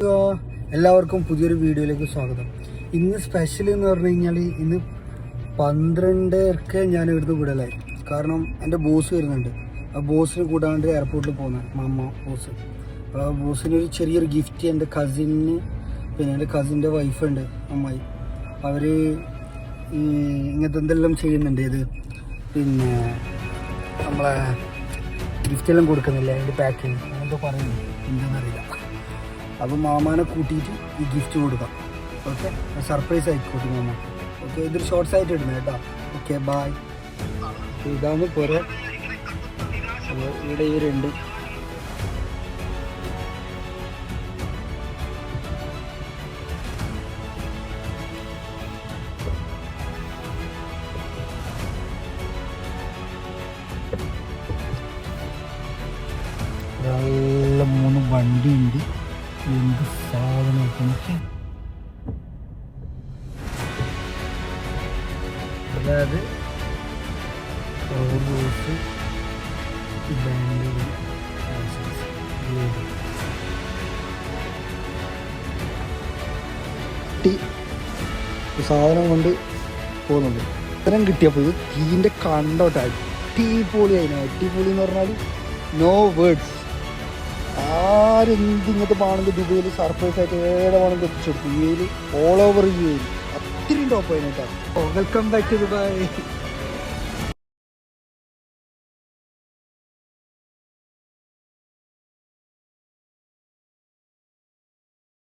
എല്ലാവർക്കും പുതിയൊരു വീഡിയോയിലേക്ക് സ്വാഗതം. ഇന്ന് സ്പെഷ്യൽ എന്ന് പറഞ്ഞു കഴിഞ്ഞാൽ ഇന്ന് 12:30 ഞാൻ ഇവിടുന്ന് വിടലായി. കാരണം എൻ്റെ ബോസ് വരുന്നുണ്ട്. ആ ബോസിന് കൂടാണ്ട് എയർപോർട്ടിൽ പോകുന്ന ബോസ്. അപ്പോൾ ആ ബോസിനൊരു ചെറിയൊരു ഗിഫ്റ്റ് എൻ്റെ കസിന്, പിന്നെ എൻ്റെ കസിൻ്റെ വൈഫുണ്ട്, അമ്മായി. അവർ ഇങ്ങനത്തെ എന്തെല്ലാം ചെയ്യുന്നുണ്ട്. ഇത് പിന്നെ നമ്മളെ ഗിഫ്റ്റെല്ലാം കൊടുക്കുന്നില്ല, അതിൻ്റെ പാക്കിങ് അങ്ങനത്തെ പറയുന്നു, എന്താണെന്നറിയില്ല. അപ്പോൾ മാമാനെ കൂട്ടിയിട്ട് ഈ ഗിഫ്റ്റ് കൊടുക്കാം. ഓക്കെ, സർപ്രൈസ് ആയിക്കോട്ടെ മാമ. ഓക്കെ, ഇതൊരു ഷോർട്ട്സ് ആയിട്ട് ഇടുന്നത് കേട്ടോ. Okay, bye. ഇതാണ് പോരെ. ഇവിടെ ഈ രണ്ട് നല്ല 3 വണ്ടിയുണ്ട്. എന്ത് സാധനം! അതായത് സാധനം കൊണ്ട് പോകുന്നുണ്ട്. ഇത്തരം കിട്ടിയപ്പോൾ ഇത് തീൻ്റെ കണ്ടോട്ടായി അടിപൊളി ആയിരുന്നു. അടിപൊളി എന്ന് പറഞ്ഞാൽ നോ വേർഡ്സ്. ആരെന്തിങ്ങനത്തെ പാണെങ്കിൽ ദുബൈയിൽ സർപ്രൈസ് ആയിട്ട് ഏടെ വേണമെങ്കിൽ എത്തിച്ചു കൊടുക്കും. യു എയിൽ, ഓൾ ഓവർ യു എയിൽ അത്രയും ടോപ്പ് ആയിരുന്നു കേട്ടോ. Welcome back to Dubai.